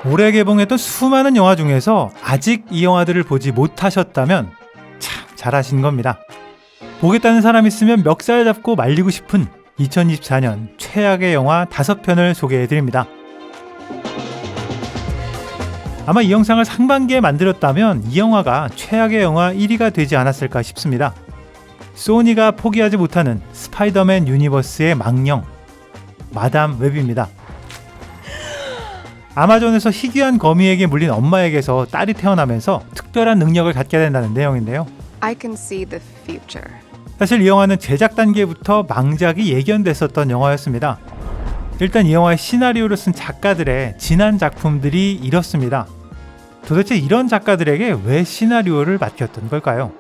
올해 개봉했던 수많은 영화 중에서 아직 이 영화들을 보지 못하셨다면 참 잘하신 겁니다. 보겠다는 사람 있으면 멱살 잡고 말리고 싶은 2024년 최악의 영화 5편을 소개해드립니다. 아마 이 영상을 상반기에 만들었다면 이 영화가 최악의 영화 1위가 되지 않았을까 싶습니다. 소니가 포기하지 못하는 스파이더맨 유니버스의 망령, 마담 웹입니다. 아마존에서 희귀한 거미에게 물린 엄마에게서 딸이 태어나면서 특별한 능력을 갖게 된다는 내용인데요. I can see the future. 사실 이 영화는 제작 단계부터 망작이 예견됐었던 영화였습니다. 일단 이 영화의 시나리오를 쓴 작가들의 지난 작품들이 이렇습니다. 도대체 이런 작가들에게 왜 시나리오를 맡겼던 걸까요?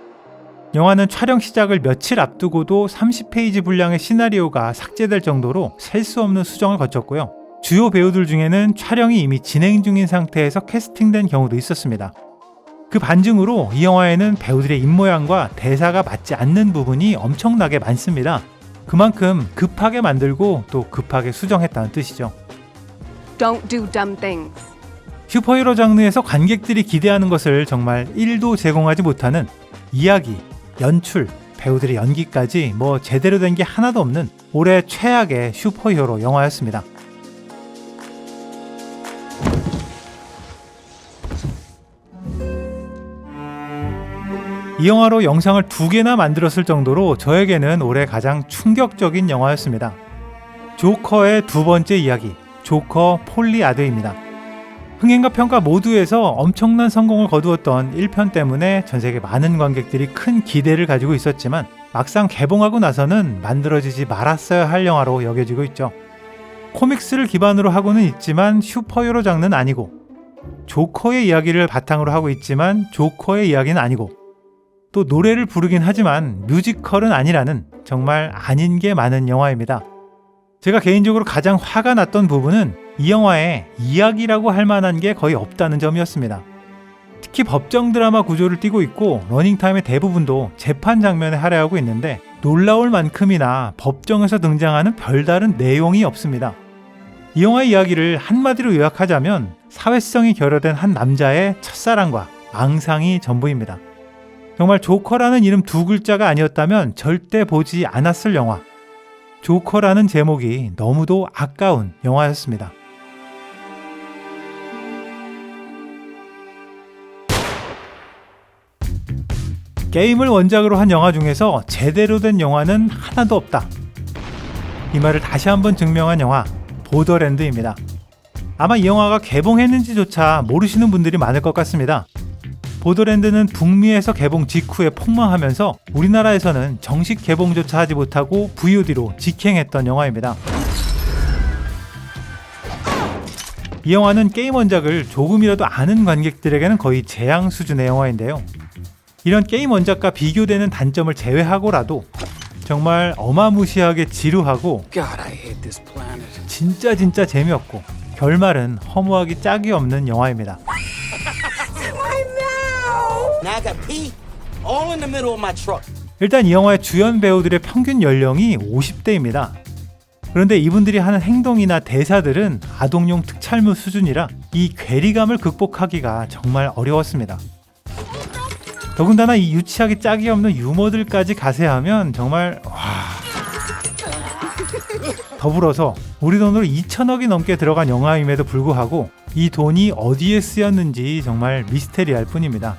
영화는 촬영 시작을 며칠 앞두고도 30페이지 분량의 시나리오가 삭제될 정도로 셀 수 없는 수정을 거쳤고요. 주요 배우들 중에는 촬영이 이미 진행 중인 상태에서 캐스팅된 경우도 있었습니다. 그 반증으로 이 영화에는 배우들의 입모양과 대사가 맞지 않는 부분이 엄청나게 많습니다. 그만큼 급하게 만들고 또 급하게 수정했다는 뜻이죠. Don't do dumb things. 슈퍼히어로 장르에서 관객들이 기대하는 것을 정말 1도 제공하지 못하는 이야기, 연출, 배우들의 연기까지 제대로 된 게 하나도 없는 올해 최악의 슈퍼히어로 영화였습니다. 이 영화로 영상을 2개나 만들었을 정도로 저에게는 올해 가장 충격적인 영화였습니다. 조커의 2번째 이야기, 조커 폴리아드입니다. 흥행과 평가 모두에서 엄청난 성공을 거두었던 1편 때문에 전세계 많은 관객들이 큰 기대를 가지고 있었지만 막상 개봉하고 나서는 만들어지지 말았어야 할 영화로 여겨지고 있죠. 코믹스를 기반으로 하고는 있지만 슈퍼히어로 장르는 아니고, 조커의 이야기를 바탕으로 하고 있지만 조커의 이야기는 아니고, 또 노래를 부르긴 하지만 뮤지컬은 아니라는 정말 아닌 게 많은 영화입니다. 제가 개인적으로 가장 화가 났던 부분은 이 영화에 이야기라고 할 만한 게 거의 없다는 점이었습니다. 특히 법정 드라마 구조를 띠고 있고 러닝타임의 대부분도 재판 장면에 할애하고 있는데 놀라울 만큼이나 법정에서 등장하는 별다른 내용이 없습니다. 이 영화의 이야기를 한마디로 요약하자면 사회성이 결여된 한 남자의 첫사랑과 앙상이 전부입니다. 정말 조커라는 이름 2글자가 아니었다면 절대 보지 않았을 영화. 조커라는 제목이 너무도 아까운 영화였습니다. 게임을 원작으로 한 영화 중에서 제대로 된 영화는 하나도 없다. 이 말을 다시 한번 증명한 영화 보더랜드입니다. 아마 이 영화가 개봉했는지조차 모르시는 분들이 많을 것 같습니다. 보더랜드는 북미에서 개봉 직후에 폭망하면서 우리나라에서는 정식 개봉조차 하지 못하고 VOD로 직행했던 영화입니다. 이 영화는 게임 원작을 조금이라도 아는 관객들에게는 거의 재앙 수준의 영화인데요. 이런 게임 원작과 비교되는 단점을 제외하고라도 정말 어마무시하게 지루하고 진짜 재미없고 결말은 허무하기 짝이 없는 영화입니다. 일단 이 영화의 주연 배우들의 평균 연령이 50대입니다. 그런데 이분들이 하는 행동이나 대사들은 아동용 특촬물 수준이라 이 괴리감을 극복하기가 정말 어려웠습니다. 더군다나 이 유치하기 짝이 없는 유머들까지 가세하면 정말 더불어서 우리 돈으로 2천억이 넘게 들어간 영화임에도 불구하고 이 돈이 어디에 쓰였는지 정말 미스테리할 뿐입니다.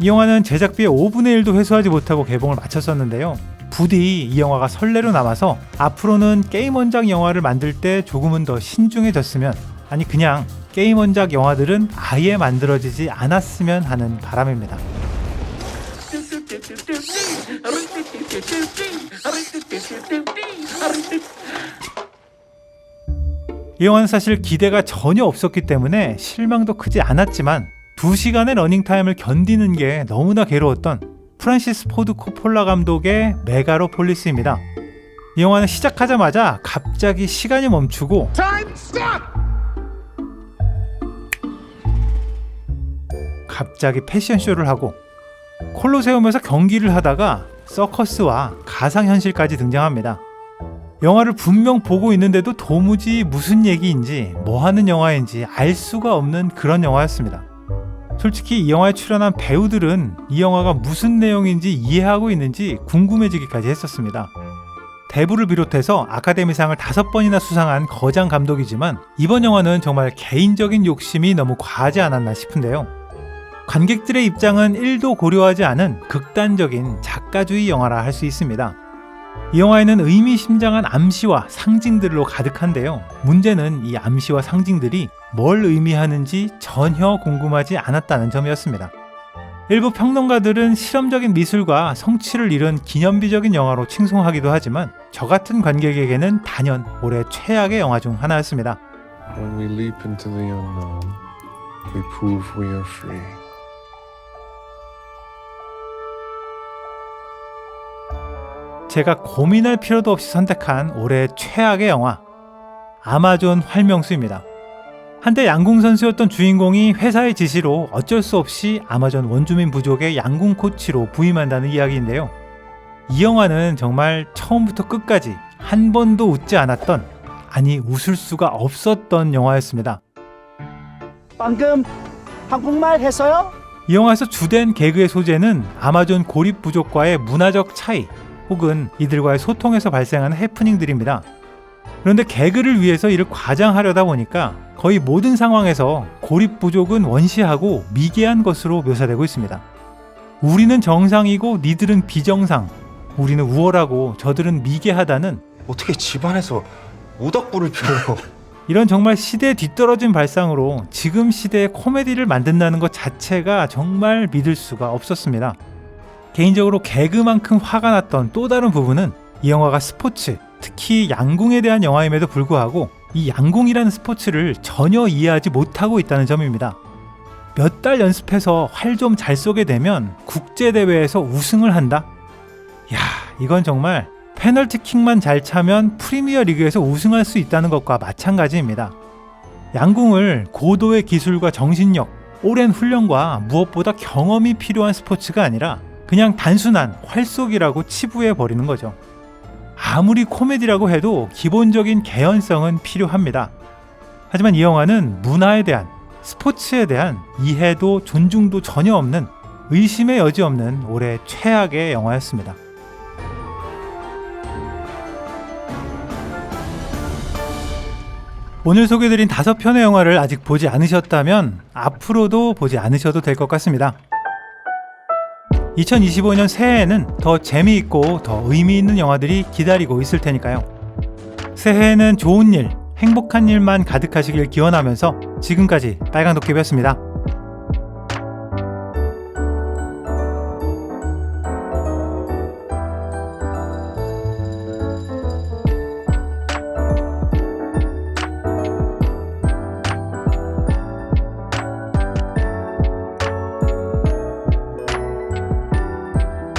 이 영화는 제작비의 5분의 1도 회수하지 못하고 개봉을 마쳤었는데요. 부디 이 영화가 선례로 남아서 앞으로는 게임 원작 영화를 만들 때 조금은 더 신중해졌으면, 아니 그냥 게임 원작 영화들은 아예 만들어지지 않았으면 하는 바람입니다. 이 영화는 사실 기대가 전혀 없었기 때문에 실망도 크지 않았지만 2시간의 러닝타임을 견디는 게 너무나 괴로웠던 프란시스 포드 코폴라 감독의 메가로폴리스입니다. 이 영화는 시작하자마자 갑자기 시간이 멈추고 갑자기 패션쇼를 하고 콜로세움에서 경기를 하다가 서커스와 가상현실까지 등장합니다. 영화를 분명 보고 있는데도 도무지 무슨 얘기인지 뭐 하는 영화인지 알 수가 없는 그런 영화였습니다. 솔직히 이 영화에 출연한 배우들은 이 영화가 무슨 내용인지 이해하고 있는지 궁금해지기까지 했었습니다. 대부를 비롯해서 아카데미상을 5번이나 수상한 거장 감독이지만 이번 영화는 정말 개인적인 욕심이 너무 과하지 않았나 싶은데요. 관객들의 입장은 1도 고려하지 않은 극단적인 작가주의 영화라 할 수 있습니다. 이 영화에는 의미심장한 암시와 상징들로 가득한데요. 문제는 이 암시와 상징들이 뭘 의미하는지 전혀 궁금하지 않았다는 점이었습니다. 일부 평론가들은 실험적인 미술과 성취를 이룬 기념비적인 영화로 칭송하기도 하지만 저 같은 관객에게는 단연 올해 최악의 영화 중 하나였습니다. When we leap into the unknown, we prove we are free. 제가 고민할 필요도 없이 선택한 올해 최악의 영화, 아마존 활명수입니다. 한때 양궁 선수였던 주인공이 회사의 지시로 어쩔 수 없이 아마존 원주민 부족의 양궁 코치로 부임한다는 이야기인데요. 이 영화는 정말 처음부터 끝까지 한 번도 웃지 않았던, 아니 웃을 수가 없었던 영화였습니다. 방금 한국말 했어요? 이 영화에서 주된 개그의 소재는 아마존 고립 부족과의 문화적 차이 혹은 이들과의 소통에서 발생하는 해프닝들입니다. 그런데 개그를 위해서 이를 과장하려다 보니까 거의 모든 상황에서 고립 부족은 원시하고 미개한 것으로 묘사되고 있습니다. 우리는 정상이고 니들은 비정상, 우리는 우월하고 저들은 미개하다는, 어떻게 집안에서 모닥불을 펴요? 이런 정말 시대에 뒤떨어진 발상으로 지금 시대의 코미디를 만든다는 것 자체가 정말 믿을 수가 없었습니다. 개인적으로 개그만큼 화가 났던 또 다른 부분은 이 영화가 스포츠, 특히 양궁에 대한 영화임에도 불구하고 이 양궁이라는 스포츠를 전혀 이해하지 못하고 있다는 점입니다. 몇 달 연습해서 활 좀 잘 쏘게 되면 국제대회에서 우승을 한다? 야, 이건 정말 페널티킥만 잘 차면 프리미어 리그에서 우승할 수 있다는 것과 마찬가지입니다. 양궁을 고도의 기술과 정신력, 오랜 훈련과 무엇보다 경험이 필요한 스포츠가 아니라 그냥 단순한 활쏘기라고 치부해버리는 거죠. 아무리 코미디라고 해도 기본적인 개연성은 필요합니다. 하지만 이 영화는 문화에 대한, 스포츠에 대한 이해도 존중도 전혀 없는, 의심의 여지 없는 올해 최악의 영화였습니다. 오늘 소개해드린 5편의 영화를 아직 보지 않으셨다면 앞으로도 보지 않으셔도 될 것 같습니다. 2025년 새해에는 더 재미있고 더 의미 있는 영화들이 기다리고 있을 테니까요. 새해에는 좋은 일, 행복한 일만 가득하시길 기원하면서 지금까지 빨간도깨비였습니다.